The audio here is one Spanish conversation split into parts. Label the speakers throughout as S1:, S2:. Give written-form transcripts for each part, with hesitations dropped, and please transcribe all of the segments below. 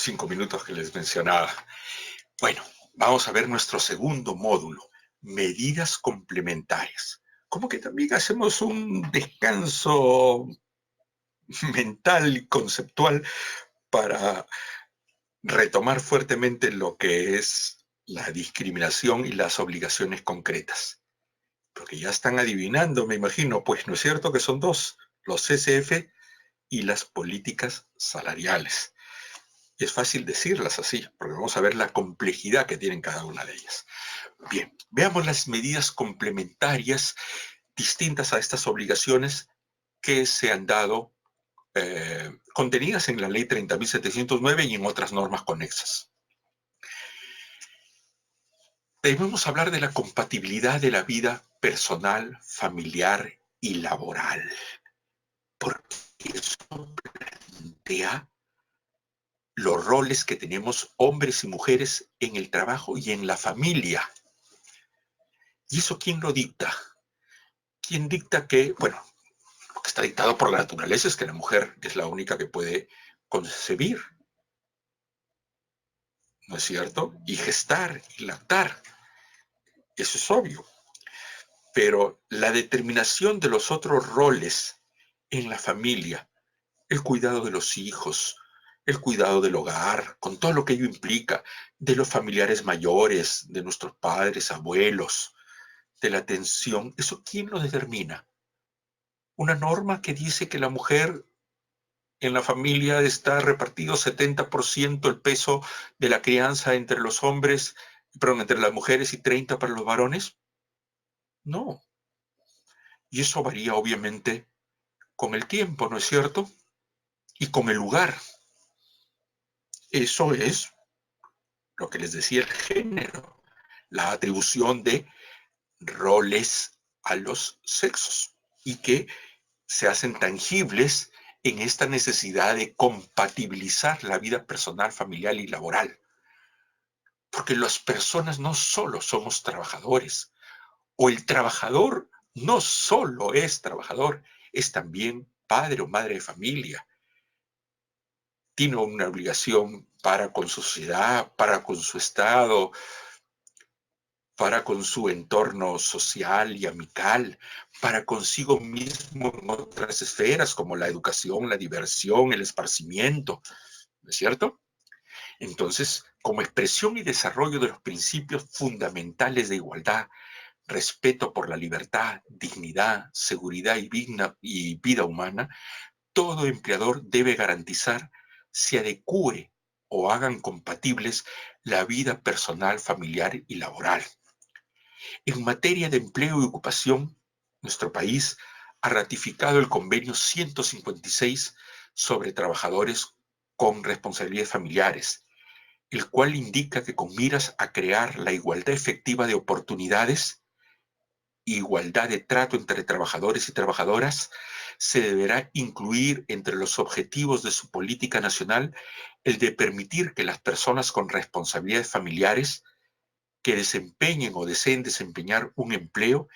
S1: 5 minutos que les mencionaba. Bueno, vamos a ver nuestro segundo módulo, medidas complementarias. Como que también hacemos un descanso mental y conceptual para retomar fuertemente lo que es la discriminación y las obligaciones concretas. Porque ya están adivinando, me imagino, pues no es cierto que son dos, los CCF y las políticas salariales. Y es fácil decirlas así, porque vamos a ver la complejidad que tienen cada una de ellas. Bien, veamos las medidas complementarias distintas a estas obligaciones que se han dado contenidas en la Ley 30.709 y en otras normas conexas. Debemos hablar de la compatibilidad de la vida personal, familiar y laboral, porque eso plantea los roles que tenemos hombres y mujeres en el trabajo y en la familia. ¿Y eso quién lo dicta? ¿Quién dicta que, bueno, lo que está dictado por la naturaleza es que la mujer es la única que puede concebir, ¿no es cierto? Y gestar y lactar. Eso es obvio. Pero la determinación de los otros roles en la familia, el cuidado de los hijos, el cuidado del hogar, con todo lo que ello implica, de los familiares mayores, de nuestros padres, abuelos, de la atención, ¿eso quién lo determina? Una norma que dice que la mujer en la familia está repartido 70% el peso de la crianza entre los hombres, perdón, entre las mujeres y 30 para los varones. No. Y eso varía obviamente con el tiempo, ¿no es cierto? Y con el lugar. Eso es lo que les decía el género, la atribución de roles a los sexos y que se hacen tangibles en esta necesidad de compatibilizar la vida personal, familiar y laboral. Porque las personas no solo somos trabajadores, o el trabajador no solo es trabajador, es también padre o madre de familia. Tiene una obligación para con su sociedad, para con su estado, para con su entorno social y amical, para consigo mismo en otras esferas como la educación, la diversión, el esparcimiento, ¿no es cierto? Entonces, como expresión y desarrollo de los principios fundamentales de igualdad, respeto por la libertad, dignidad, seguridad y vida humana, todo empleador debe garantizar se adecue o hagan compatibles la vida personal, familiar y laboral. En materia de empleo y ocupación, nuestro país ha ratificado el convenio 156 sobre trabajadores con responsabilidades familiares, el cual indica que con miras a crear la igualdad efectiva de oportunidades, igualdad de trato entre trabajadores y trabajadoras, se deberá incluir entre los objetivos de su política nacional el de permitir que las personas con responsabilidades familiares que desempeñen o deseen desempeñar un empleo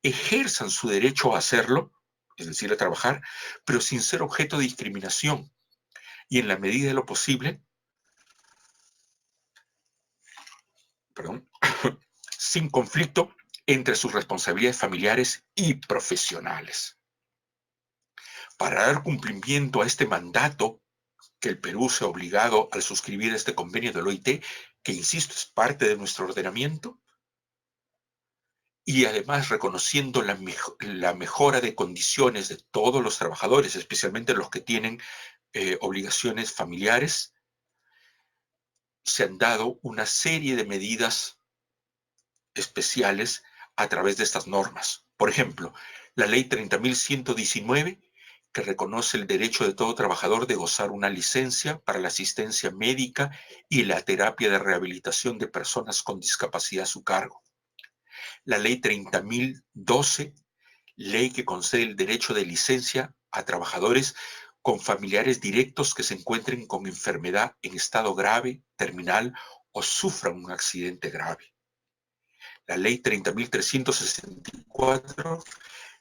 S1: ejerzan su derecho a hacerlo, es decir, a trabajar, pero sin ser objeto de discriminación y en la medida de lo posible, perdón, sin conflicto entre sus responsabilidades familiares y profesionales. Para dar cumplimiento a este mandato que el Perú se ha obligado al suscribir este convenio del OIT, que insisto es parte de nuestro ordenamiento, y además reconociendo la mejora de condiciones de todos los trabajadores, especialmente los que tienen obligaciones familiares, se han dado una serie de medidas especiales a través de estas normas. Por ejemplo, la Ley 30.119, que reconoce el derecho de todo trabajador de gozar una licencia para la asistencia médica y la terapia de rehabilitación de personas con discapacidad a su cargo. La Ley 30.012, ley que concede el derecho de licencia a trabajadores con familiares directos que se encuentren con enfermedad en estado grave, terminal o sufran un accidente grave. La Ley 30.364,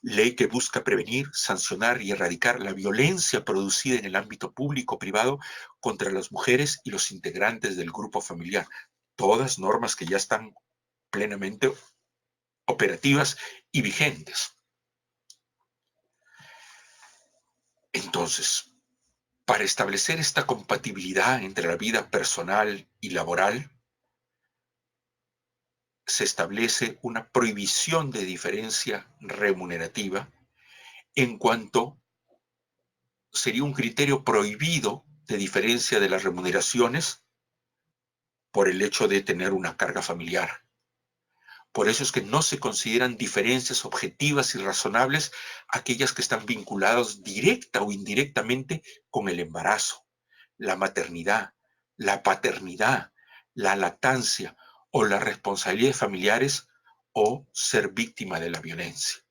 S1: ley que busca prevenir, sancionar y erradicar la violencia producida en el ámbito público o privado contra las mujeres y los integrantes del grupo familiar. Todas normas que ya están plenamente operativas y vigentes. Entonces, para establecer esta compatibilidad entre la vida personal y laboral, se establece una prohibición de diferencia remunerativa en cuanto sería un criterio prohibido de diferencia de las remuneraciones por el hecho de tener una carga familiar. Por eso es que no se consideran diferencias objetivas y razonables aquellas que están vinculadas directa o indirectamente con el embarazo, la maternidad, la paternidad, la lactancia o las responsabilidades familiares o ser víctima de la violencia.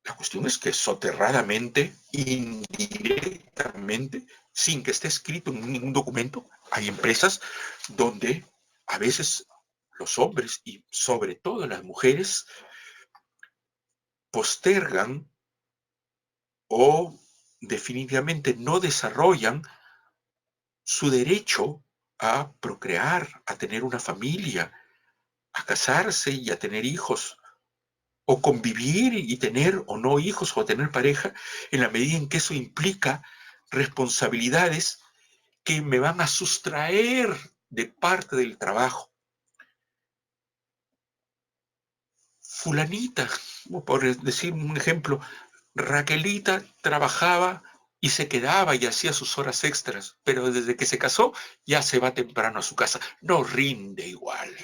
S1: La cuestión es que soterradamente, indirectamente, sin que esté escrito en ningún documento, hay empresas donde a veces los hombres y sobre todo las mujeres postergan o definitivamente no desarrollan su derecho a procrear, a tener una familia, a casarse y a tener hijos, o convivir y tener o no hijos o tener pareja, en la medida en que eso implica responsabilidades que me van a sustraer de parte del trabajo. Fulanita, por decir un ejemplo, Raquelita trabajaba y se quedaba y hacía sus horas extras, pero desde que se casó ya se va temprano a su casa. No rinde igual.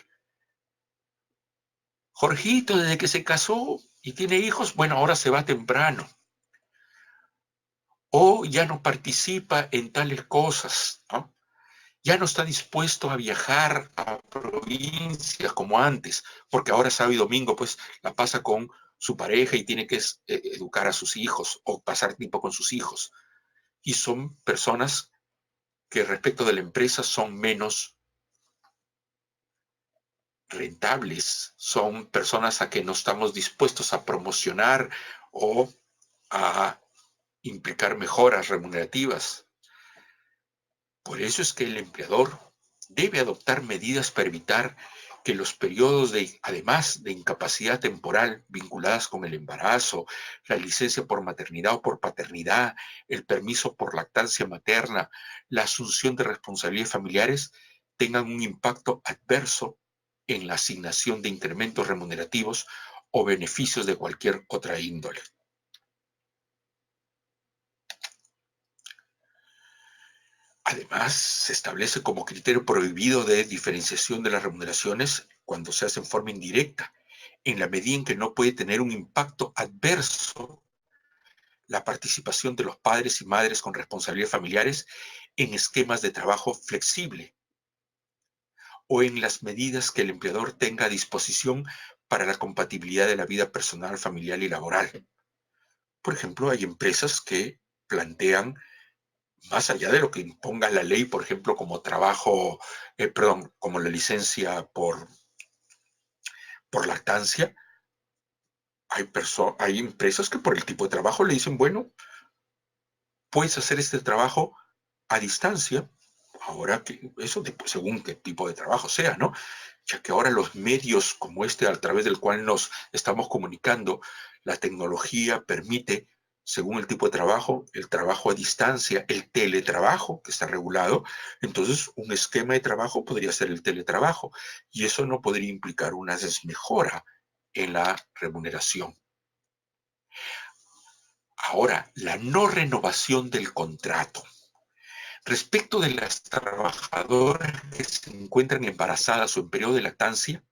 S1: Jorgito, desde que se casó y tiene hijos, bueno, ahora se va temprano. O ya no participa en tales cosas, ¿no? Ya no está dispuesto a viajar a provincias como antes, porque ahora sábado y domingo pues la pasa con su pareja y tiene que educar a sus hijos o pasar tiempo con sus hijos. Y son personas que respecto de la empresa son menos rentables, son personas a que no estamos dispuestos a promocionar o a implicar mejoras remunerativas. Por eso es que el empleador debe adoptar medidas para evitar que los periodos además de incapacidad temporal vinculadas con el embarazo, la licencia por maternidad o por paternidad, el permiso por lactancia materna, la asunción de responsabilidades familiares, tengan un impacto adverso en la asignación de incrementos remunerativos o beneficios de cualquier otra índole. Además, se establece como criterio prohibido de diferenciación de las remuneraciones cuando se hace en forma indirecta, en la medida en que no puede tener un impacto adverso la participación de los padres y madres con responsabilidades familiares en esquemas de trabajo flexible o en las medidas que el empleador tenga a disposición para la compatibilidad de la vida personal, familiar y laboral. Por ejemplo, hay empresas que plantean más allá de lo que imponga la ley, por ejemplo, como trabajo, como la licencia por lactancia, hay empresas que por el tipo de trabajo le dicen, bueno, puedes hacer este trabajo a distancia, ahora que eso según qué tipo de trabajo sea, ¿no? Ya que ahora los medios como este a través del cual nos estamos comunicando, la tecnología permite, según el tipo de trabajo, el trabajo a distancia, el teletrabajo que está regulado, entonces un esquema de trabajo podría ser el teletrabajo y eso no podría implicar una desmejora en la remuneración. Ahora, la no renovación del contrato. Respecto de las trabajadoras que se encuentran embarazadas o en periodo de lactancia,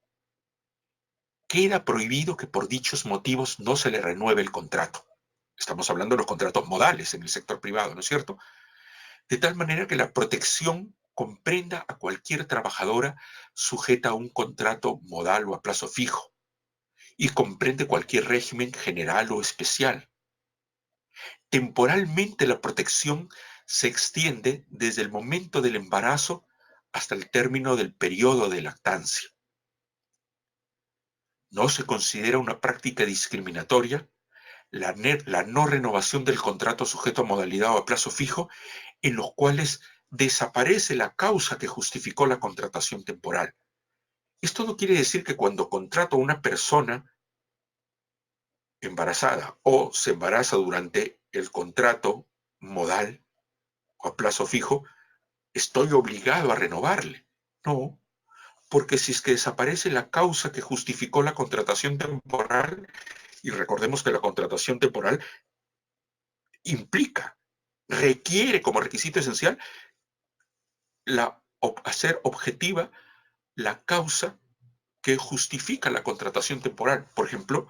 S1: queda prohibido que por dichos motivos no se le renueve el contrato. Estamos hablando de los contratos modales en el sector privado, ¿no es cierto? De tal manera que la protección comprenda a cualquier trabajadora sujeta a un contrato modal o a plazo fijo y comprende cualquier régimen general o especial. Temporalmente la protección se extiende desde el momento del embarazo hasta el término del periodo de lactancia. No se considera una práctica discriminatoria la no renovación del contrato sujeto a modalidad o a plazo fijo, en los cuales desaparece la causa que justificó la contratación temporal. Esto no quiere decir que cuando contrato a una persona embarazada o se embaraza durante el contrato modal o a plazo fijo, estoy obligado a renovarle. No, porque si es que desaparece la causa que justificó la contratación temporal, y recordemos que la contratación temporal implica, requiere como requisito esencial hacer objetiva la causa que justifica la contratación temporal. Por ejemplo,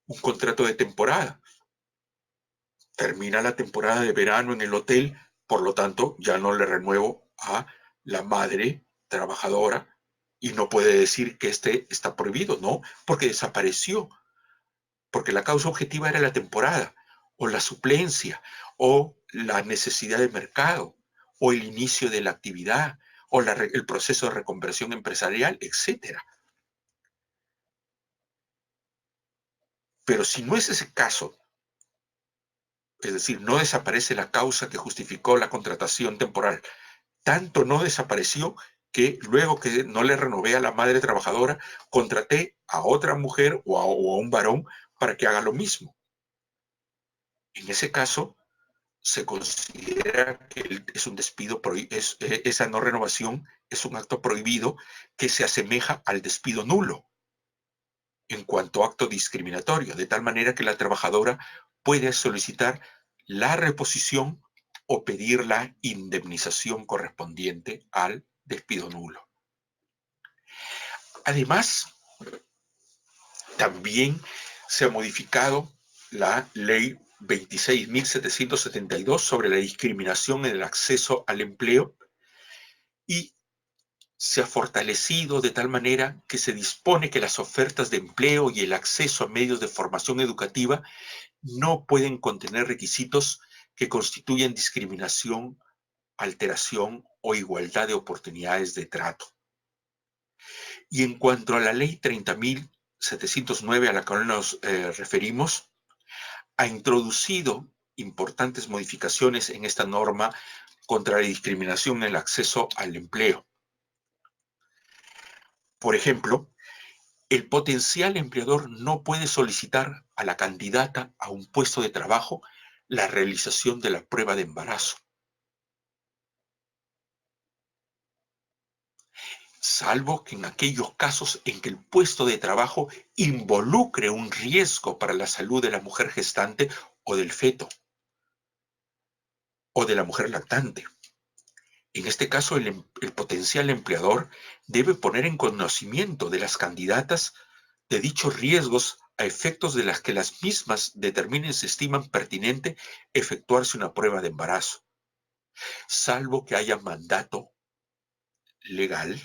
S1: un contrato de temporada. Termina la temporada de verano en el hotel, por lo tanto, ya no le renuevo a la madre trabajadora y no puede decir que este está prohibido, no, porque desapareció, porque la causa objetiva era la temporada, o la suplencia, o la necesidad de mercado, o el inicio de la actividad, o el proceso de reconversión empresarial, etcétera. Pero si no es ese caso, es decir, no desaparece la causa que justificó la contratación temporal, tanto no desapareció que luego que no le renové a la madre trabajadora, contraté a otra mujer o a un varón para que haga lo mismo. En ese caso, se considera que es un despido, esa no renovación es un acto prohibido que se asemeja al despido nulo en cuanto a acto discriminatorio, de tal manera que la trabajadora puede solicitar la reposición o pedir la indemnización correspondiente al despido nulo. Además, también se ha modificado la ley 26.772 sobre la discriminación en el acceso al empleo y se ha fortalecido de tal manera que se dispone que las ofertas de empleo y el acceso a medios de formación educativa no pueden contener requisitos que constituyan discriminación, alteración o igualdad de oportunidades de trato. Y en cuanto a la ley 30.709 a la cual nos referimos, ha introducido importantes modificaciones en esta norma contra la discriminación en el acceso al empleo. Por ejemplo, el potencial empleador no puede solicitar a la candidata a un puesto de trabajo la realización de la prueba de embarazo, salvo que en aquellos casos en que el puesto de trabajo involucre un riesgo para la salud de la mujer gestante o del feto o de la mujer lactante. En este caso, el potencial empleador debe poner en conocimiento de las candidatas de dichos riesgos a efectos de las que las mismas determinen si estiman pertinente efectuarse una prueba de embarazo, salvo que haya mandato legal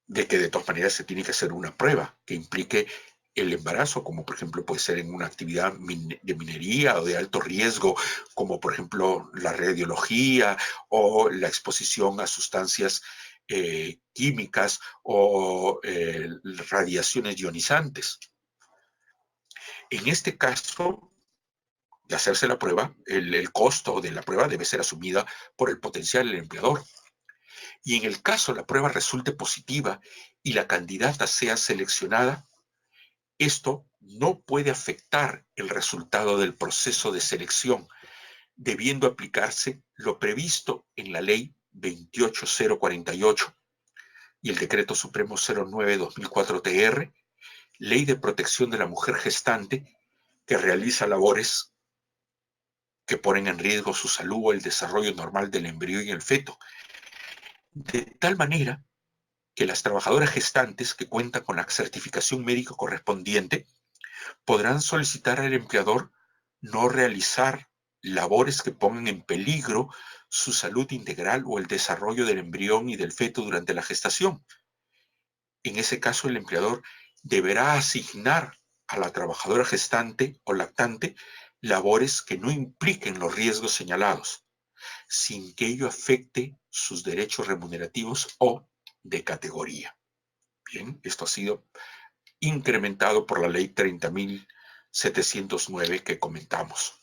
S1: de que de todas maneras se tiene que hacer una prueba que implique el embarazo, como por ejemplo puede ser en una actividad de minería o de alto riesgo, como por ejemplo la radiología o la exposición a sustancias químicas o radiaciones ionizantes. En este caso, de hacerse la prueba, el costo de la prueba debe ser asumida por el potencial empleador. Y en el caso la prueba resulte positiva y la candidata sea seleccionada, esto no puede afectar el resultado del proceso de selección, debiendo aplicarse lo previsto en la Ley 28048 y el Decreto Supremo 09/2004 Ley de Protección de la Mujer Gestante, que realiza labores que ponen en riesgo su salud o el desarrollo normal del embrión y el feto, de tal manera que las trabajadoras gestantes que cuentan con la certificación médica correspondiente podrán solicitar al empleador no realizar labores que pongan en peligro su salud integral o el desarrollo del embrión y del feto durante la gestación. En ese caso, el empleador deberá asignar a la trabajadora gestante o lactante labores que no impliquen los riesgos señalados, sin que ello afecte sus derechos remunerativos o de categoría. Bien, esto ha sido incrementado por la ley 30.709 que comentamos.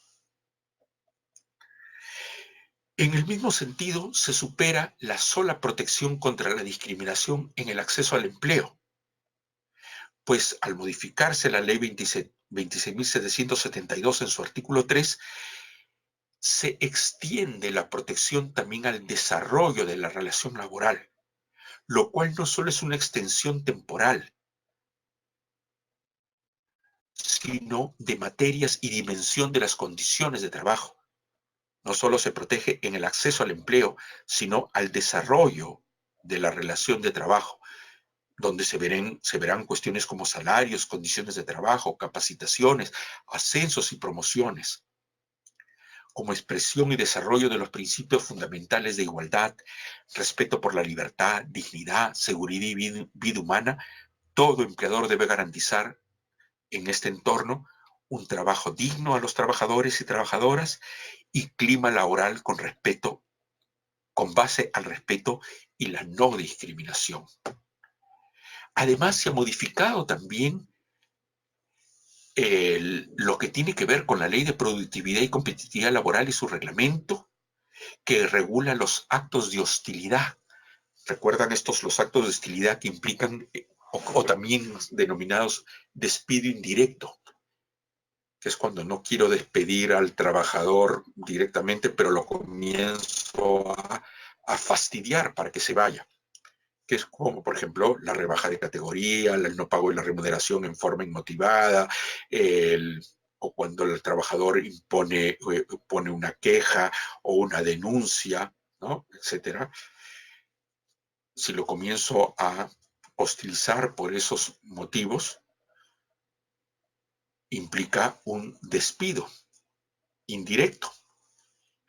S1: En el mismo sentido, se supera la sola protección contra la discriminación en el acceso al empleo, pues al modificarse la ley 26.772 en su artículo 3, se extiende la protección también al desarrollo de la relación laboral, lo cual no solo es una extensión temporal, sino de materias y dimensión de las condiciones de trabajo. No solo se protege en el acceso al empleo, sino al desarrollo de la relación de trabajo, donde se verán cuestiones como salarios, condiciones de trabajo, capacitaciones, ascensos y promociones, como expresión y desarrollo de los principios fundamentales de igualdad, respeto por la libertad, dignidad, seguridad y vida humana. Todo empleador debe garantizar en este entorno un trabajo digno a los trabajadores y trabajadoras y clima laboral con respeto, con base al respeto y la no discriminación. Además, se ha modificado también lo que tiene que ver con la Ley de Productividad y Competitividad Laboral y su reglamento, que regula los actos de hostilidad. ¿Recuerdan los actos de hostilidad que implican, o también denominados despido indirecto? Que es cuando no quiero despedir al trabajador directamente, pero lo comienzo a fastidiar para que se vaya. Que es como, por ejemplo, la rebaja de categoría, el no pago de la remuneración en forma inmotivada, o cuando el trabajador pone una queja o una denuncia, ¿no? Etcétera. Si lo comienzo a hostilizar por esos motivos, implica un despido indirecto.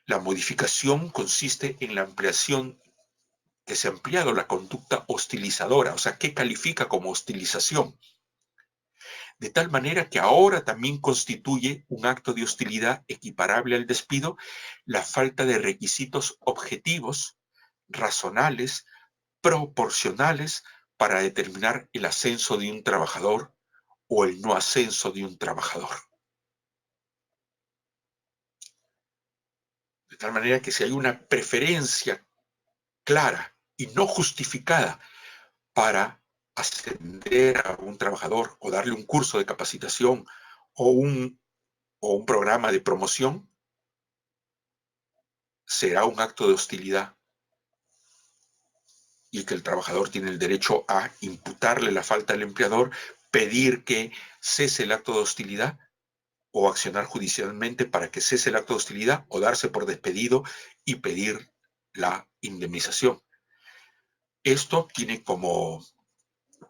S1: La modificación consiste en la ampliación, que se ha ampliado la conducta hostilizadora, o sea, ¿qué califica como hostilización? De tal manera que ahora también constituye un acto de hostilidad equiparable al despido la falta de requisitos objetivos, razonables, proporcionales para determinar el ascenso de un trabajador o el no ascenso de un trabajador. De tal manera que si hay una preferencia clara y no justificada para ascender a un trabajador o darle un curso de capacitación o un programa de promoción, será un acto de hostilidad y que el trabajador tiene el derecho a imputarle la falta al empleador, pedir que cese el acto de hostilidad o accionar judicialmente para que cese el acto de hostilidad o darse por despedido y pedir la indemnización. Esto tiene, como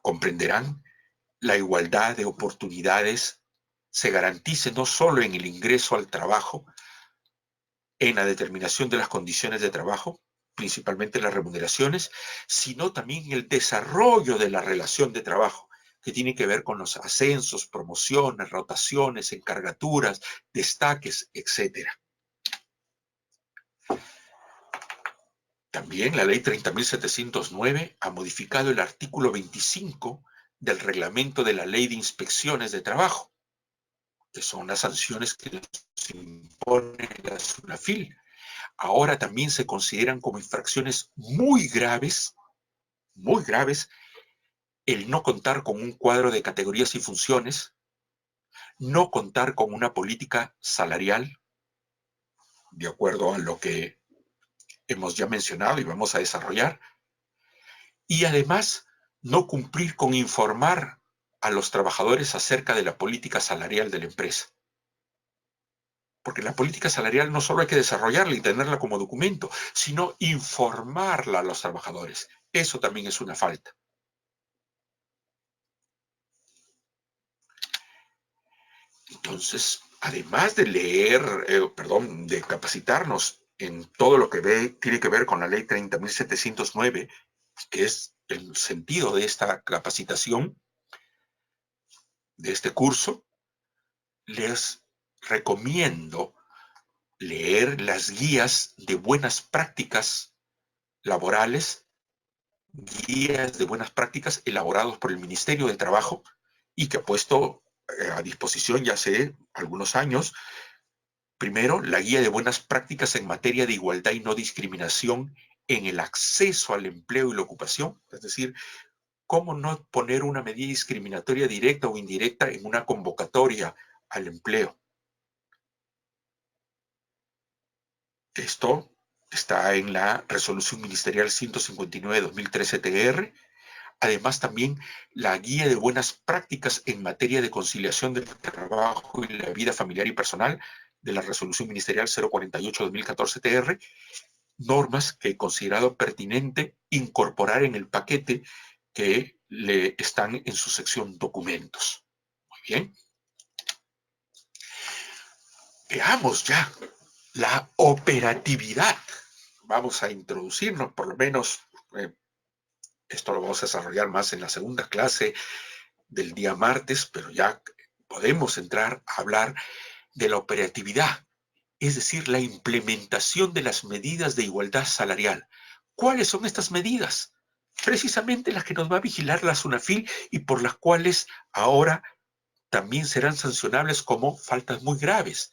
S1: comprenderán, la igualdad de oportunidades se garantice no solo en el ingreso al trabajo, en la determinación de las condiciones de trabajo, principalmente las remuneraciones, sino también en el desarrollo de la relación de trabajo, que tiene que ver con los ascensos, promociones, rotaciones, encargaturas, destaques, etc. También la ley 30.709 ha modificado el artículo 25 del reglamento de la Ley de Inspecciones de Trabajo, que son las sanciones que nos impone la SUNAFIL. Ahora también se consideran como infracciones muy graves, el no contar con un cuadro de categorías y funciones, no contar con una política salarial, de acuerdo a lo que hemos ya mencionado y vamos a desarrollar, y además no cumplir con informar a los trabajadores acerca de la política salarial de la empresa. Porque la política salarial no solo hay que desarrollarla y tenerla como documento, sino informarla a los trabajadores. Eso también es una falta. Entonces, además de de capacitarnos en todo lo que tiene que ver con la ley 30.709, que es el sentido de esta capacitación, de este curso, les recomiendo leer las guías de buenas prácticas laborales guías de buenas prácticas elaborados por el Ministerio de Trabajo y que ha puesto a disposición ya hace algunos años. Primero, la guía de buenas prácticas en materia de igualdad y no discriminación en el acceso al empleo y la ocupación, es decir, cómo no poner una medida discriminatoria directa o indirecta en una convocatoria al empleo. Esto está en la Resolución Ministerial 159-2013-TR. Además, también la guía de buenas prácticas en materia de conciliación del trabajo y la vida familiar y personal de la Resolución Ministerial 048-2014-TR, normas que he considerado pertinente incorporar en el paquete que le están en su sección documentos. Muy bien. Veamos ya la operatividad. Vamos a introducirnos, por lo menos, esto lo vamos a desarrollar más en la segunda clase del día martes, pero ya podemos entrar a hablar de la operatividad, es decir, la implementación de las medidas de igualdad salarial. ¿Cuáles son estas medidas? Precisamente las que nos va a vigilar la SUNAFIL y por las cuales ahora también serán sancionables como faltas muy graves.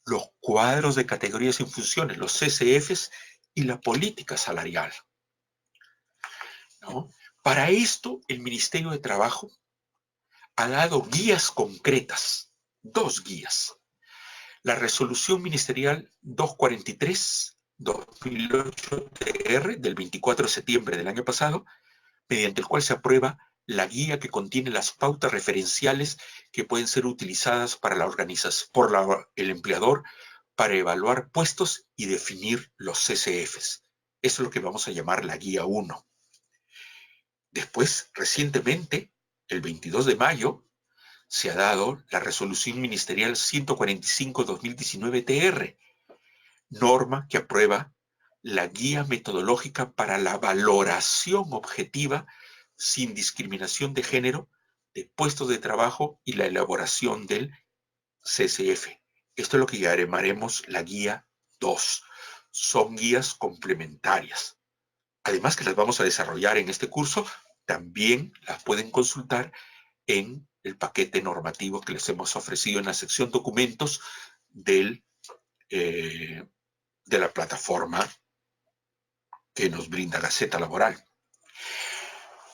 S1: Los cuadros de categorías y funciones, los CCFs y la política salarial, ¿no? Para esto, el Ministerio de Trabajo ha dado guías concretas, dos guías. La Resolución Ministerial 243-2008-TR del 24 de septiembre del año pasado, mediante el cual se aprueba la guía que contiene las pautas referenciales que pueden ser utilizadas para la organización, por el empleador para evaluar puestos y definir los CCFs. Eso es lo que vamos a llamar la guía 1. Después, recientemente, el 22 de mayo, se ha dado la Resolución Ministerial 145-2019-TR, norma que aprueba la guía metodológica para la valoración objetiva sin discriminación de género de puestos de trabajo y la elaboración del CCF. Esto es lo que llamaremos la guía 2. Son guías complementarias. Además que las vamos a desarrollar en este curso, también las pueden consultar en el paquete normativo que les hemos ofrecido en la sección documentos de la plataforma que nos brinda Gaceta Laboral.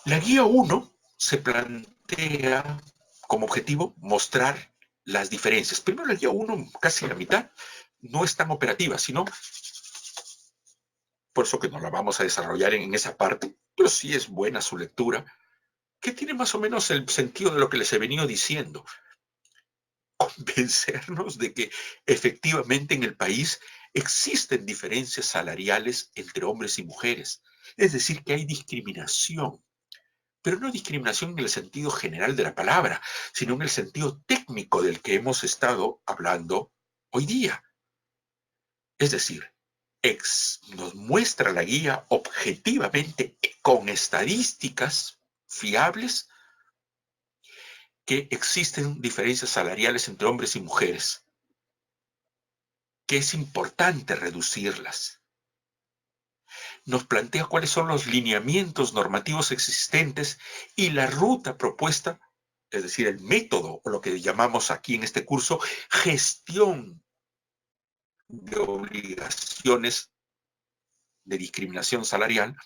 S1: La guía 1 se plantea como objetivo mostrar las diferencias. Primero, la guía 1, casi la mitad, no es tan operativa, sino por eso que no la vamos a desarrollar en esa parte, pero sí es buena su lectura, que tiene más o menos el sentido de lo que les he venido diciendo. Convencernos de que efectivamente en el país existen diferencias salariales entre hombres y mujeres. Es decir, que hay discriminación, pero no discriminación en el sentido general de la palabra, sino en el sentido técnico del que hemos estado hablando hoy día. Es decir, nos muestra la guía objetivamente con estadísticas fiables que existen diferencias salariales entre hombres y mujeres, que es importante reducirlas. Nos plantea cuáles son los lineamientos normativos existentes y la ruta propuesta, es decir, el método, o lo que llamamos aquí en este curso, gestión de obligaciones de discriminación salarial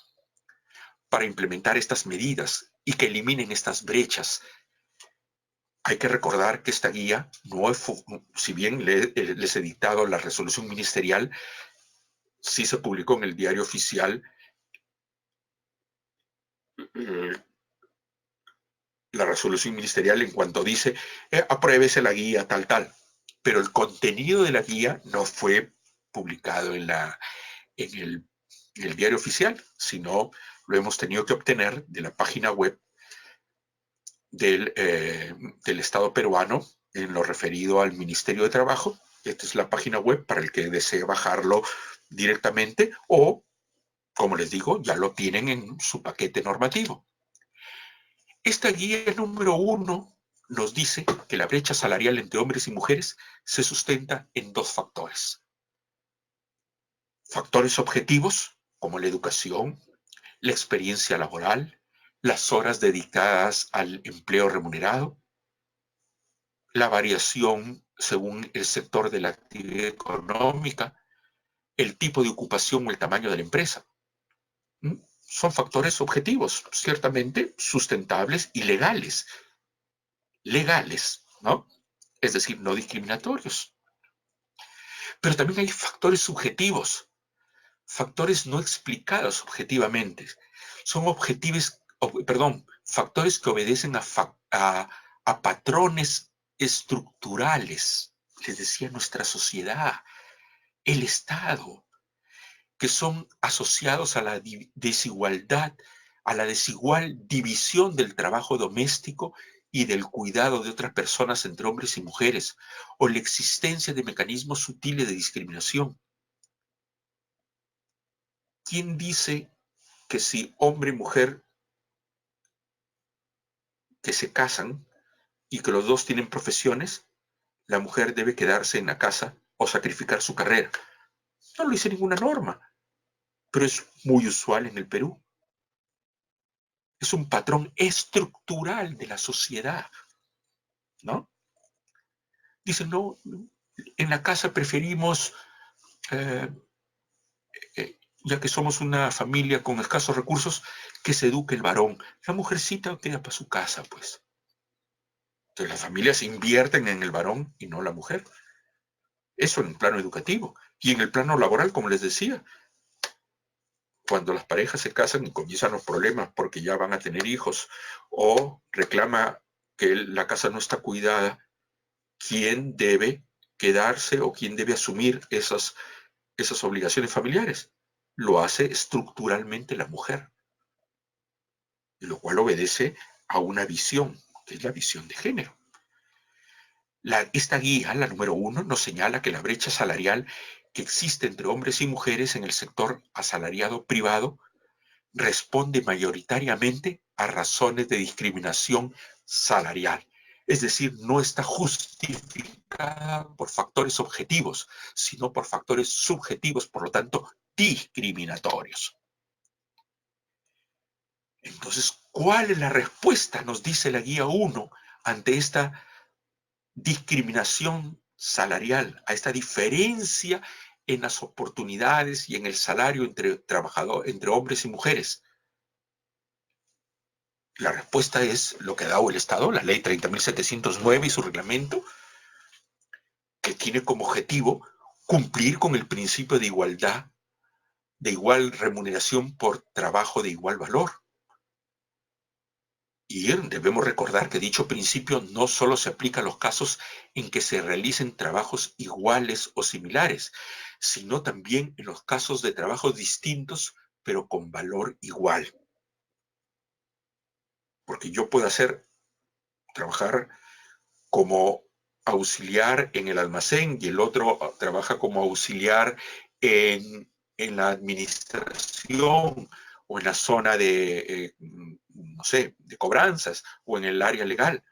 S1: para implementar estas medidas y que eliminen estas brechas. Hay que recordar que esta guía, no es, si bien les he dictado la resolución ministerial, sí se publicó en el diario oficial la resolución ministerial en cuanto dice apruébese la guía tal, pero el contenido de la guía no fue publicado en el diario oficial, sino lo hemos tenido que obtener de la página web del Estado peruano en lo referido al Ministerio de Trabajo. Esta es la página web para el que desee bajarlo directamente o, como les digo, ya lo tienen en su paquete normativo. Esta guía número 1 nos dice que la brecha salarial entre hombres y mujeres se sustenta en dos factores. Factores objetivos, como la educación, la experiencia laboral, las horas dedicadas al empleo remunerado, la variación según el sector de la actividad económica, el tipo de ocupación o el tamaño de la empresa. Son factores objetivos, ciertamente sustentables y legales, ¿no? Es decir, no discriminatorios. Pero también hay factores subjetivos, factores no explicados objetivamente. Son factores que obedecen a patrones estructurales, les decía, nuestra sociedad, el Estado, que son asociados a la desigualdad, a la desigual división del trabajo doméstico y del cuidado de otras personas entre hombres y mujeres, o la existencia de mecanismos sutiles de discriminación. ¿Quién dice que si hombre y mujer que se casan y que los dos tienen profesiones, la mujer debe quedarse en la casa o sacrificar su carrera? No lo dice ninguna norma, pero es muy usual en el Perú. Es un patrón estructural de la sociedad, ¿no? Dicen, no, en la casa preferimos, eh, ya que somos una familia con escasos recursos, que se eduque el varón. La mujercita queda para su casa, pues. Entonces las familias invierten en el varón y no la mujer. Eso en el plano educativo. Y en el plano laboral, como les decía, cuando las parejas se casan y comienzan los problemas porque ya van a tener hijos o reclama que la casa no está cuidada, ¿quién debe quedarse o quién debe asumir esas obligaciones familiares? Lo hace estructuralmente la mujer, lo cual obedece a una visión, que es la visión de género. Esta guía, la número 1, nos señala que la brecha salarial que existe entre hombres y mujeres en el sector asalariado privado responde mayoritariamente a razones de discriminación salarial. Es decir, no está justificada por factores objetivos, sino por factores subjetivos, por lo tanto, discriminatorios. Entonces, ¿cuál es la respuesta? Nos dice la guía 1 ante esta discriminación salarial, a esta diferencia en las oportunidades y en el salario entre hombres y mujeres. La respuesta es lo que ha dado el Estado, la ley 30.709 y su reglamento, que tiene como objetivo cumplir con el principio de igualdad, de igual remuneración por trabajo de igual valor. Y debemos recordar que dicho principio no solo se aplica a los casos en que se realicen trabajos iguales o similares, sino también en los casos de trabajos distintos, pero con valor igual. Porque yo puedo trabajar como auxiliar en el almacén y el otro trabaja como auxiliar en la administración o en la zona de, no sé, de cobranzas o en el área legal.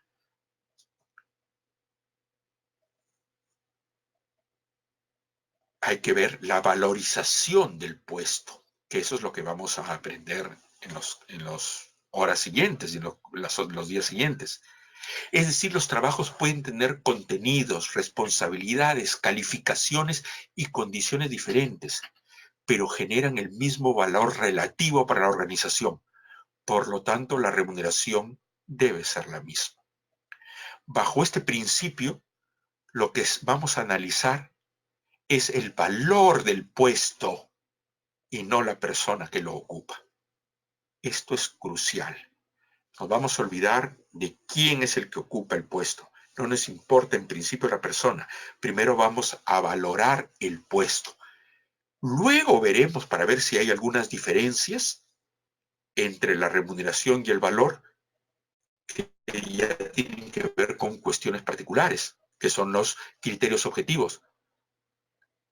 S1: Hay que ver la valorización del puesto, que eso es lo que vamos a aprender en las horas siguientes y en los días siguientes. Es decir, los trabajos pueden tener contenidos, responsabilidades, calificaciones y condiciones diferentes, pero generan el mismo valor relativo para la organización. Por lo tanto, la remuneración debe ser la misma. Bajo este principio, lo que vamos a analizar es el valor del puesto y no la persona que lo ocupa. Esto es crucial. Nos vamos a olvidar de quién es el que ocupa el puesto. No nos importa en principio la persona. Primero vamos a valorar el puesto. Luego veremos para ver si hay algunas diferencias entre la remuneración y el valor que ya tienen que ver con cuestiones particulares, que son los criterios objetivos.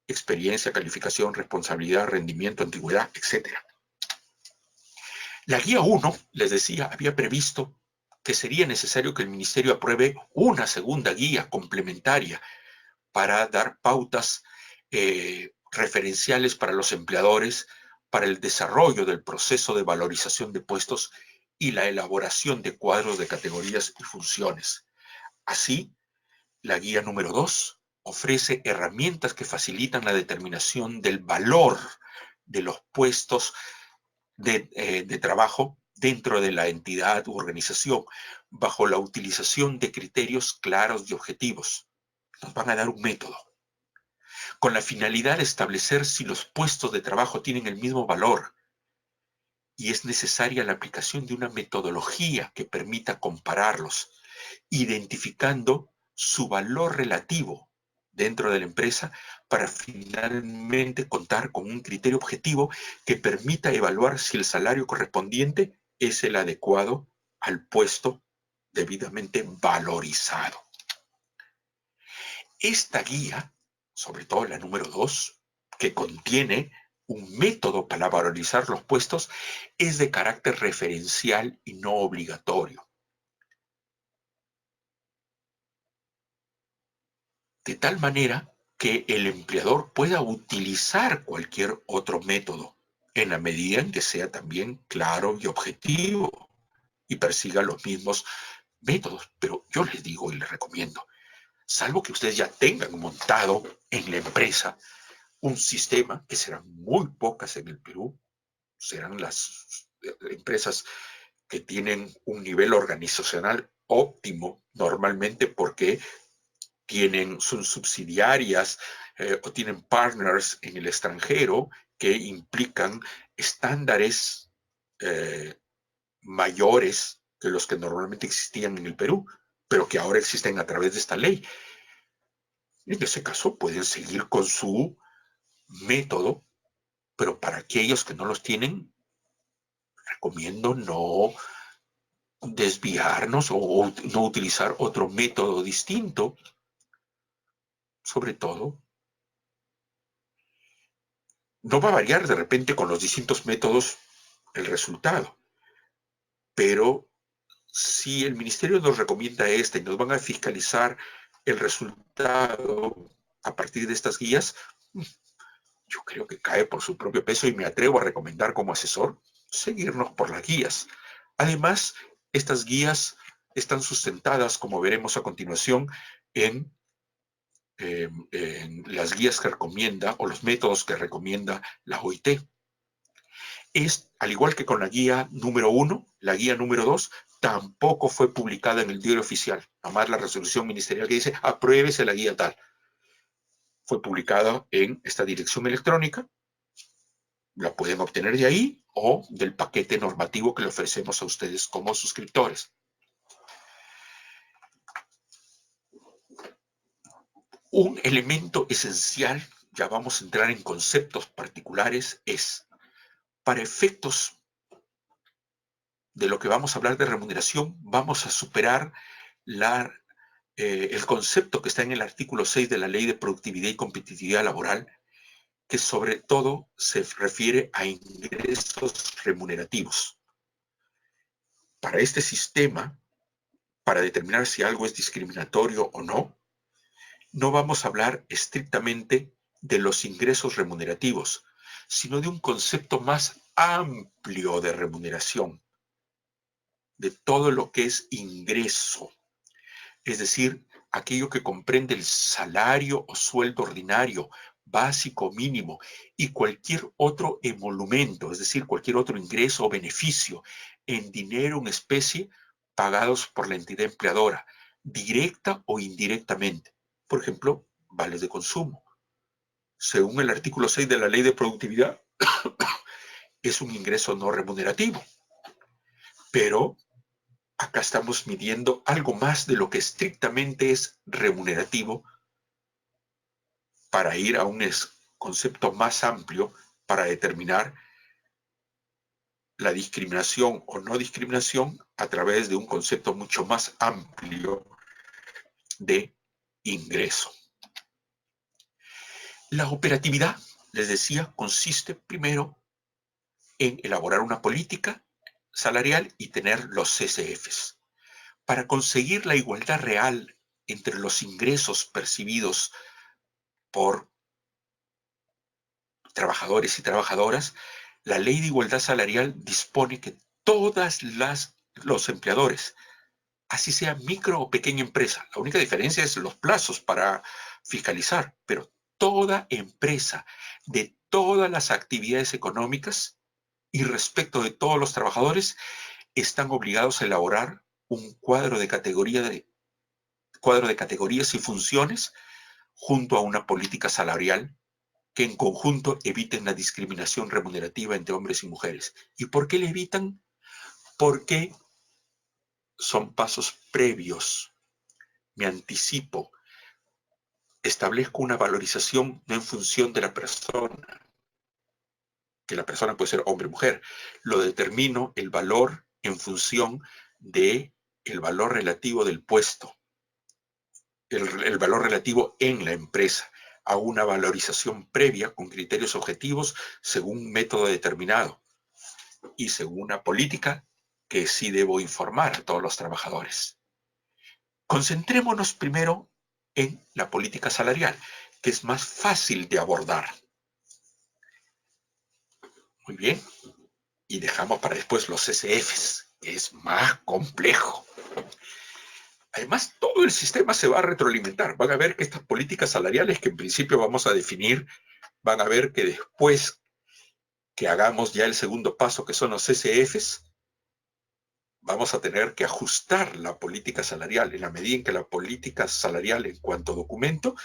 S1: Experiencia, calificación, responsabilidad, rendimiento, antigüedad, etc. La guía 1, les decía, había previsto que sería necesario que el Ministerio apruebe una segunda guía complementaria para dar pautas referenciales para los empleadores para el desarrollo del proceso de valorización de puestos y la elaboración de cuadros de categorías y funciones. Así, la guía número 2 ofrece herramientas que facilitan la determinación del valor de los puestos de trabajo dentro de la entidad u organización, bajo la utilización de criterios claros y objetivos. Nos van a dar un método, con la finalidad de establecer si los puestos de trabajo tienen el mismo valor, y es necesaria la aplicación de una metodología que permita compararlos, identificando su valor relativo dentro de la empresa para finalmente contar con un criterio objetivo que permita evaluar si el salario correspondiente es el adecuado al puesto debidamente valorizado. Esta guía, sobre todo la número 2, que contiene un método para valorizar los puestos, es de carácter referencial y no obligatorio. De tal manera que el empleador pueda utilizar cualquier otro método, en la medida en que sea también claro y objetivo y persiga los mismos métodos. Pero yo les digo y les recomiendo, salvo que ustedes ya tengan montado en la empresa un sistema, que serán muy pocas en el Perú, serán las empresas que tienen un nivel organizacional óptimo normalmente porque son subsidiarias o tienen partners en el extranjero que implican estándares mayores que los que normalmente existían en el Perú, pero que ahora existen a través de esta ley. En ese caso pueden seguir con su método, pero para aquellos que no los tienen, recomiendo no desviarnos o no utilizar otro método distinto, sobre todo. No va a variar de repente con los distintos métodos el resultado, pero si el ministerio nos recomienda y nos van a fiscalizar el resultado a partir de estas guías, yo creo que cae por su propio peso y me atrevo a recomendar como asesor seguirnos por las guías. Además, estas guías están sustentadas, como veremos a continuación, en las guías que recomienda o los métodos que recomienda la OIT. Al igual que con la guía número 1, la guía número 2 tampoco fue publicada en el diario oficial. Nomás la resolución ministerial que dice, apruébese la guía tal. Fue publicada en esta dirección electrónica. La pueden obtener de ahí o del paquete normativo que le ofrecemos a ustedes como suscriptores. Un elemento esencial, ya vamos a entrar en conceptos particulares, es, para efectos de lo que vamos a hablar de remuneración, vamos a superar el concepto que está en el artículo 6 de la Ley de Productividad y Competitividad Laboral, que sobre todo se refiere a ingresos remunerativos. Para este sistema, para determinar si algo es discriminatorio o no, no vamos a hablar estrictamente de los ingresos remunerativos, sino de un concepto más amplio de remuneración, de todo lo que es ingreso, es decir, aquello que comprende el salario o sueldo ordinario, básico, mínimo, y cualquier otro emolumento, es decir, cualquier otro ingreso o beneficio en dinero o en especie pagados por la entidad empleadora, directa o indirectamente. Por ejemplo, vales de consumo. Según el artículo 6 de la Ley de Productividad, es un ingreso no remunerativo, pero acá estamos midiendo algo más de lo que estrictamente es remunerativo para ir a un concepto más amplio para determinar la discriminación o no discriminación a través de un concepto mucho más amplio de ingreso. La operatividad, les decía, consiste primero en elaborar una política salarial y tener los CCFs. Para conseguir la igualdad real entre los ingresos percibidos por trabajadores y trabajadoras, La ley de igualdad salarial dispone que todos los empleadores, así sea micro o pequeña empresa, la única diferencia es los plazos para fiscalizar, pero toda empresa de todas las actividades económicas y respecto de todos los trabajadores están obligados a elaborar un cuadro de categorías y funciones junto a una política salarial que en conjunto eviten la discriminación remunerativa entre hombres y mujeres. ¿Y por qué la evitan? Porque son pasos previos. Me anticipo. Establezco una valorización no en función de la persona, que la persona puede ser hombre o mujer. Lo determino el valor en función de el valor relativo del puesto, el valor relativo en la empresa. Hago una valorización previa con criterios objetivos según un método determinado y según una política que sí debo informar a todos los trabajadores. Concentrémonos primero en la política salarial, que es más fácil de abordar. Muy bien. Y dejamos para después los CCFs, que es más complejo. Además, todo el sistema se va a retroalimentar. Van a ver que estas políticas salariales que en principio vamos a definir, van a ver que después que hagamos ya el segundo paso, que son los CCFs, vamos a tener que ajustar la política salarial en la medida en que la política salarial en cuanto a documento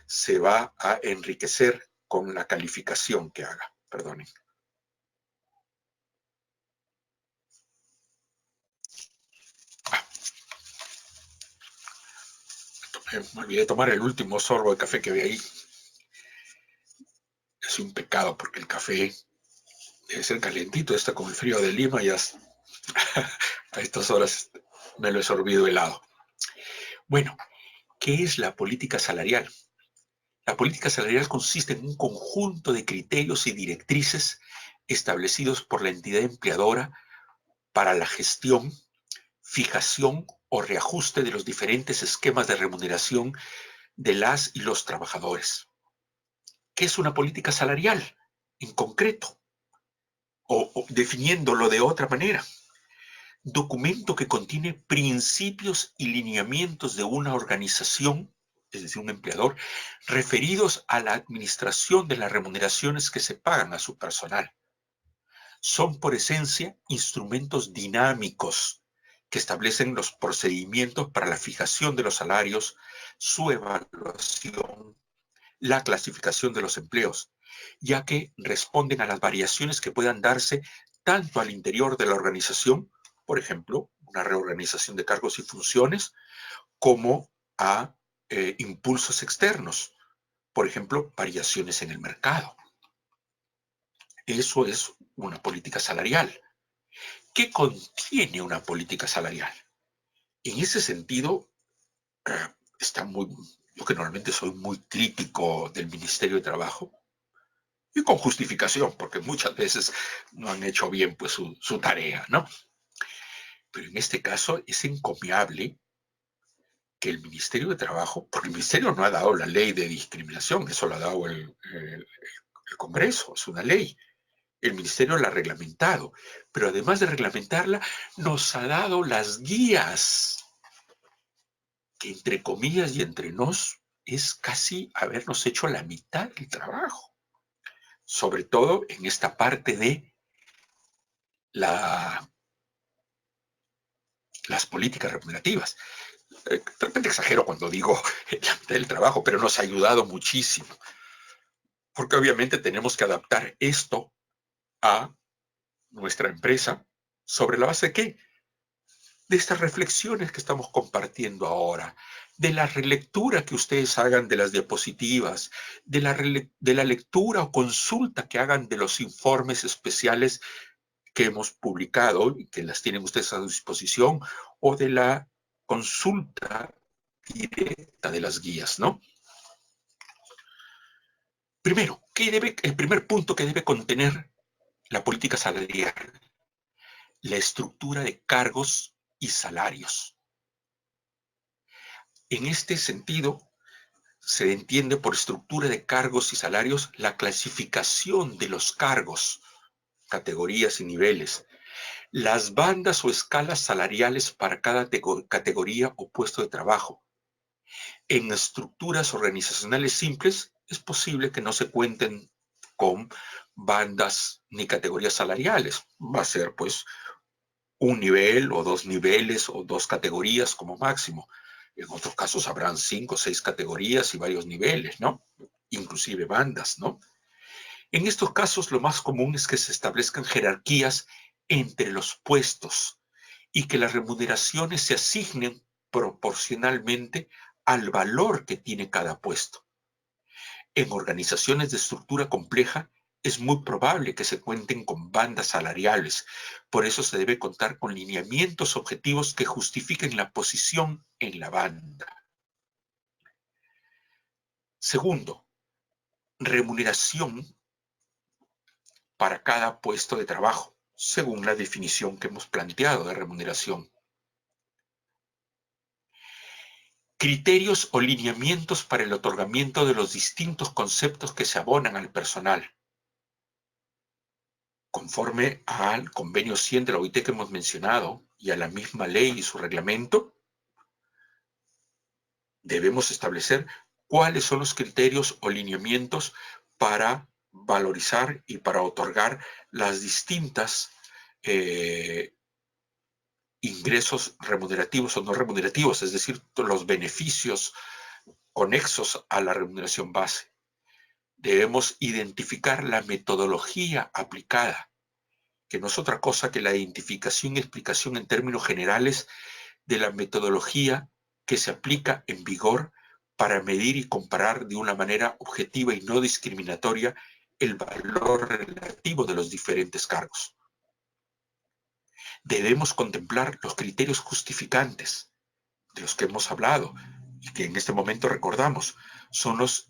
S1: se va a enriquecer con la calificación que haga. Perdonen. Me olvidé de tomar el último sorbo de café que había ahí. Es un pecado porque el café debe ser calientito, está con el frío de Lima y a estas horas me lo he sorbido helado. Bueno, ¿qué es la política salarial? La política salarial consiste en un conjunto de criterios y directrices establecidos por la entidad empleadora para la gestión, fijación o reajuste de los diferentes esquemas de remuneración de las y los trabajadores. ¿Qué es una política salarial en concreto? O definiéndolo de otra manera. Documento que contiene principios y lineamientos de una organización, es decir, un empleador, referidos a la administración de las remuneraciones que se pagan a su personal. Son, por esencia, instrumentos dinámicos que establecen los procedimientos para la fijación de los salarios, su evaluación, la clasificación de los empleos, ya que responden a las variaciones que puedan darse tanto al interior de la organización, por ejemplo, una reorganización de cargos y funciones, como a impulsos externos, por ejemplo, variaciones en el mercado. Eso es una política salarial. ¿Qué contiene una política salarial? En ese sentido, yo que normalmente soy muy crítico del Ministerio de Trabajo, y con justificación, porque muchas veces no han hecho bien pues, su tarea, ¿no? Pero en este caso es encomiable que el Ministerio de Trabajo, porque el Ministerio no ha dado la ley de discriminación, eso lo ha dado el Congreso, es una ley. El Ministerio la ha reglamentado, pero además de reglamentarla, nos ha dado las guías, que entre comillas y entre nos es casi habernos hecho la mitad del trabajo, sobre todo en esta parte de las políticas remunerativas. De repente exagero cuando digo la mitad del trabajo, pero nos ha ayudado muchísimo, porque obviamente tenemos que adaptar esto a nuestra empresa sobre la base de ¿qué? De estas reflexiones que estamos compartiendo ahora, de la relectura que ustedes hagan de las diapositivas, de la lectura o consulta que hagan de los informes especiales que hemos publicado y que las tienen ustedes a su disposición, o de la consulta directa de las guías, ¿no? Primero, el primer punto que debe contener la política salarial, la estructura de cargos y salarios. En este sentido, se entiende por estructura de cargos y salarios la clasificación de los cargos categorías y niveles. Las bandas o escalas salariales para cada categoría o puesto de trabajo. En estructuras organizacionales simples es posible que no se cuenten con bandas ni categorías salariales. Va a ser pues un nivel o dos niveles o dos categorías como máximo. En otros casos habrán 5 o 6 categorías y varios niveles, ¿no? Inclusive bandas, ¿no? En estos casos lo más común es que se establezcan jerarquías entre los puestos y que las remuneraciones se asignen proporcionalmente al valor que tiene cada puesto. En organizaciones de estructura compleja es muy probable que se cuenten con bandas salariales, por eso se debe contar con lineamientos objetivos que justifiquen la posición en la banda. Segundo, remuneración para cada puesto de trabajo, según la definición que hemos planteado de remuneración. Criterios o lineamientos para el otorgamiento de los distintos conceptos que se abonan al personal. Conforme al convenio 100 de la OIT que hemos mencionado y a la misma ley y su reglamento, debemos establecer cuáles son los criterios o lineamientos para valorizar y para otorgar las distintas ingresos remunerativos o no remunerativos, es decir, los beneficios conexos a la remuneración base. Debemos identificar la metodología aplicada, que no es otra cosa que la identificación y explicación en términos generales de la metodología que se aplica en vigor para medir y comparar de una manera objetiva y no discriminatoria el valor relativo de los diferentes cargos. Debemos contemplar los criterios justificantes de los que hemos hablado y que en este momento recordamos. Son los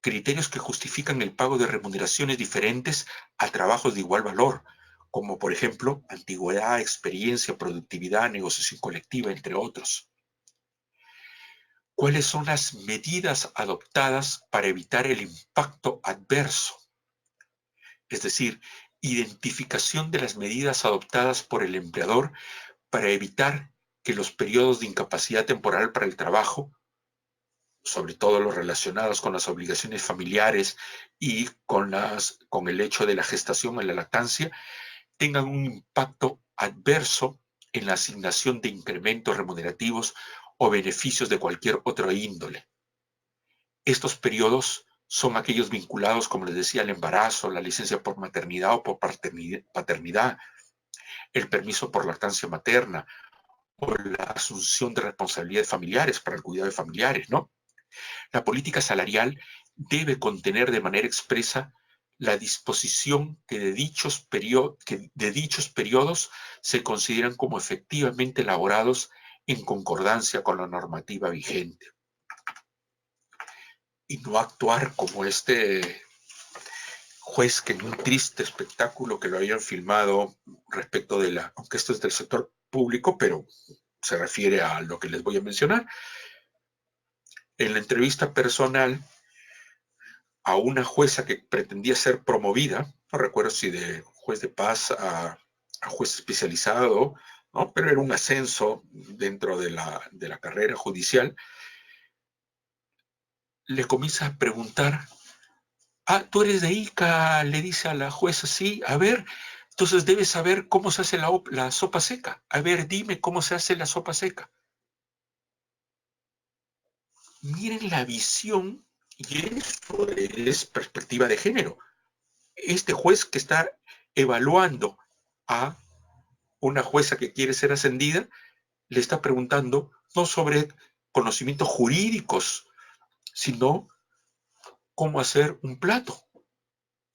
S1: criterios que justifican el pago de remuneraciones diferentes a trabajos de igual valor, como por ejemplo antigüedad, experiencia, productividad, negociación colectiva, entre otros. ¿Cuáles son las medidas adoptadas para evitar el impacto adverso? Es decir, identificación de las medidas adoptadas por el empleador para evitar que los periodos de incapacidad temporal para el trabajo, sobre todo los relacionados con las obligaciones familiares y con el hecho de la gestación en la lactancia, tengan un impacto adverso en la asignación de incrementos remunerativos o beneficios de cualquier otra índole. Estos periodos son aquellos vinculados, como les decía, al embarazo, la licencia por maternidad o por paternidad, el permiso por lactancia materna o la asunción de responsabilidades familiares para el cuidado de familiares, ¿no? La política salarial debe contener de manera expresa la disposición que de dichos periodos se consideran como efectivamente elaborados en concordancia con la normativa vigente. Y no actuar como este juez que en un triste espectáculo que lo habían filmado respecto de aunque esto es del sector público, pero se refiere a lo que les voy a mencionar. En la entrevista personal a una jueza que pretendía ser promovida, no recuerdo si de juez de paz a juez especializado, ¿no? Pero era un ascenso dentro de la carrera judicial, le comienza a preguntar, tú eres de Ica, le dice a la jueza, sí, a ver, entonces debes saber cómo se hace la sopa seca. A ver, dime cómo se hace la sopa seca. Miren la visión, y eso es perspectiva de género. Este juez que está evaluando a una jueza que quiere ser ascendida, le está preguntando no sobre conocimientos jurídicos, sino cómo hacer un plato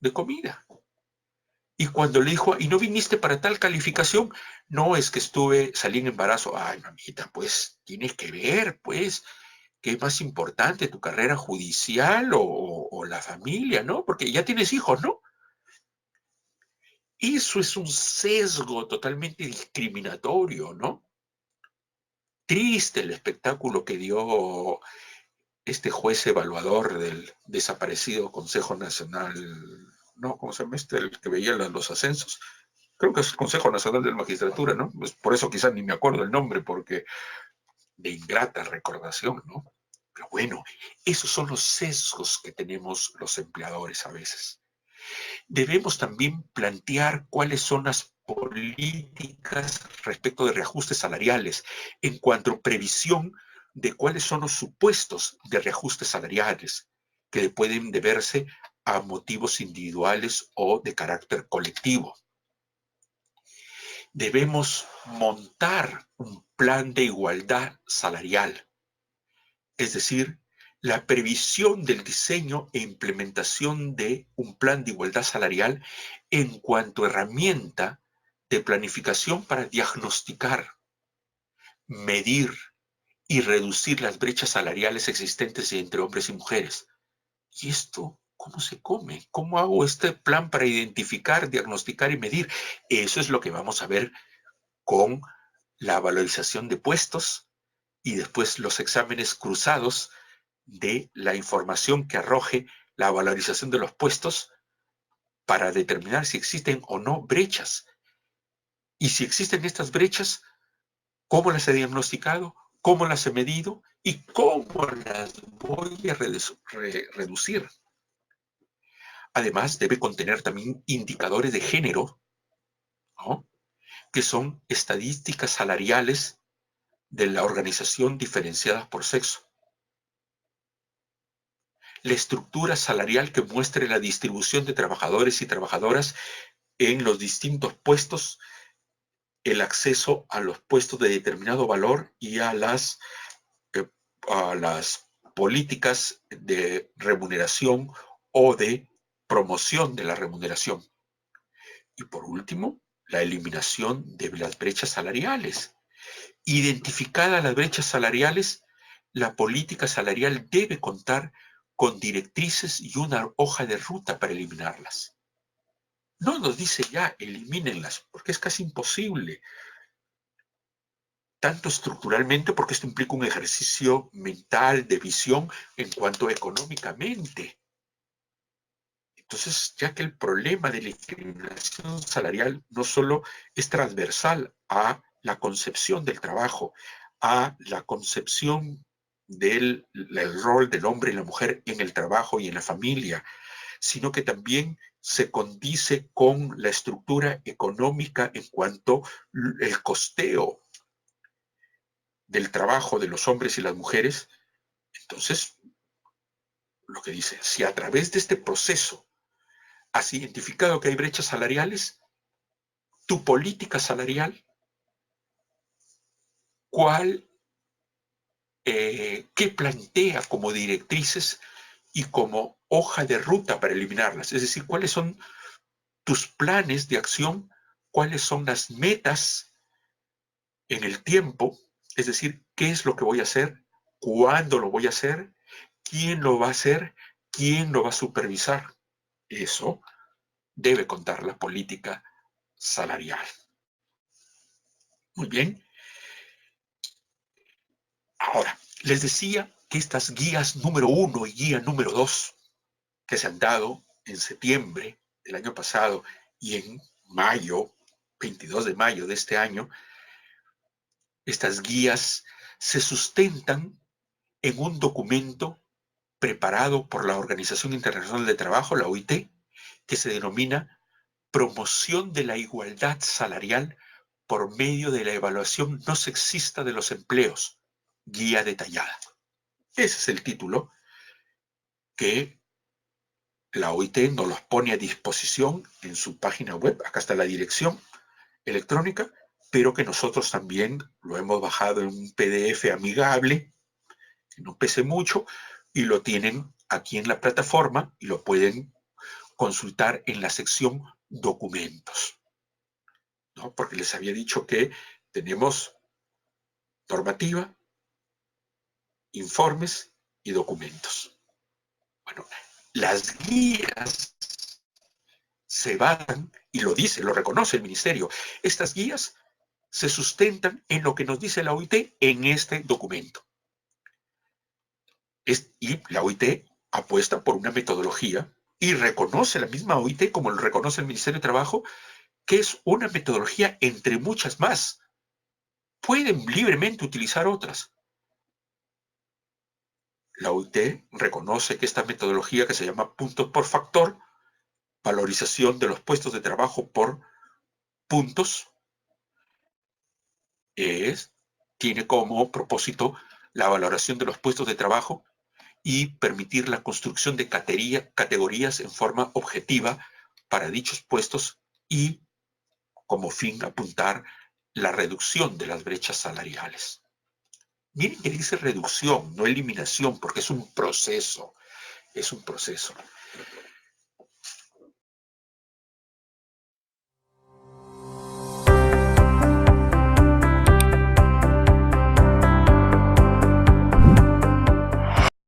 S1: de comida. Y cuando le dijo, ¿y no viniste para tal calificación? No, es que salí en embarazo. Ay, mamita, pues tienes que ver, pues, qué es más importante, tu carrera judicial o la familia, ¿no? Porque ya tienes hijos, ¿no? Eso es un sesgo totalmente discriminatorio, ¿no? Triste el espectáculo que dio este juez evaluador del desaparecido Consejo Nacional ¿no? ¿Cómo se llama este? El que veía los ascensos. Creo que es el Consejo Nacional de la Magistratura, ¿no? Pues por eso quizás ni me acuerdo el nombre, porque de ingrata recordación, ¿no? Pero bueno, esos son los sesgos que tenemos los empleadores a veces. Debemos también plantear cuáles son las políticas respecto de reajustes salariales en cuanto a previsión de cuáles son los supuestos de reajustes salariales que pueden deberse a motivos individuales o de carácter colectivo. Debemos montar un plan de igualdad salarial, es decir, la previsión del diseño e implementación de un plan de igualdad salarial en cuanto a herramienta de planificación para diagnosticar, medir y reducir las brechas salariales existentes entre hombres y mujeres. ¿Y esto cómo se come? ¿Cómo hago este plan para identificar, diagnosticar y medir? Eso es lo que vamos a ver con la valorización de puestos y después los exámenes cruzados de la información que arroje la valorización de los puestos para determinar si existen o no brechas. Y si existen estas brechas, ¿cómo las he diagnosticado? ¿Cómo las he medido? ¿Y cómo las voy a reducir? Además, debe contener también indicadores de género, ¿no? Que son estadísticas salariales de la organización diferenciadas por sexo. La estructura salarial que muestre la distribución de trabajadores y trabajadoras en los distintos puestos, el acceso a los puestos de determinado valor y eh, a las políticas de remuneración o de promoción de la remuneración. Y por último, la eliminación de las brechas salariales. Identificadas las brechas salariales, la política salarial debe contar con directrices y una hoja de ruta para eliminarlas. No nos dice ya, elimínenlas, porque es casi imposible, tanto estructuralmente, porque esto implica un ejercicio mental de visión en cuanto económicamente. Entonces, ya que el problema de la discriminación salarial no solo es transversal a la concepción del trabajo, a la concepción del rol del hombre y la mujer en el trabajo y en la familia, sino que también se condice con la estructura económica en cuanto el costeo del trabajo de los hombres y las mujeres. Entonces, lo que dice, si a través de este proceso has identificado que hay brechas salariales, tu política salarial, qué plantea como directrices y como hoja de ruta para eliminarlas. Es decir, cuáles son tus planes de acción, cuáles son las metas en el tiempo, es decir, qué es lo que voy a hacer, cuándo lo voy a hacer, quién lo va a hacer, quién lo va a supervisar. Eso debe contar la política salarial. Muy bien. Ahora, les decía que estas guías número 1 y guía número 2 que se han dado en septiembre del año pasado y en mayo, 22 de mayo de este año, estas guías se sustentan en un documento preparado por la Organización Internacional de Trabajo, la OIT, que se denomina Promoción de la Igualdad Salarial por medio de la evaluación no sexista de los empleos, guía detallada. Ese es el título que la OIT nos los pone a disposición en su página web. Acá está la dirección electrónica, pero que nosotros también lo hemos bajado en un PDF amigable, que no pese mucho, y lo tienen aquí en la plataforma y lo pueden consultar en la sección documentos, ¿no? Porque les había dicho que tenemos normativa, informes y documentos. Bueno, las guías se basan, y lo dice, lo reconoce el ministerio, estas guías se sustentan en lo que nos dice la OIT en este documento. Y la OIT apuesta por una metodología y reconoce la misma OIT, como lo reconoce el Ministerio de Trabajo, que es una metodología entre muchas más. Pueden libremente utilizar otras. La OIT reconoce que esta metodología, que se llama puntos por factor, valorización de los puestos de trabajo por puntos, tiene como propósito la valoración de los puestos de trabajo y permitir la construcción de categorías en forma objetiva para dichos puestos y como fin apuntar la reducción de las brechas salariales. Miren que dice reducción, no eliminación, porque es un proceso, es un proceso.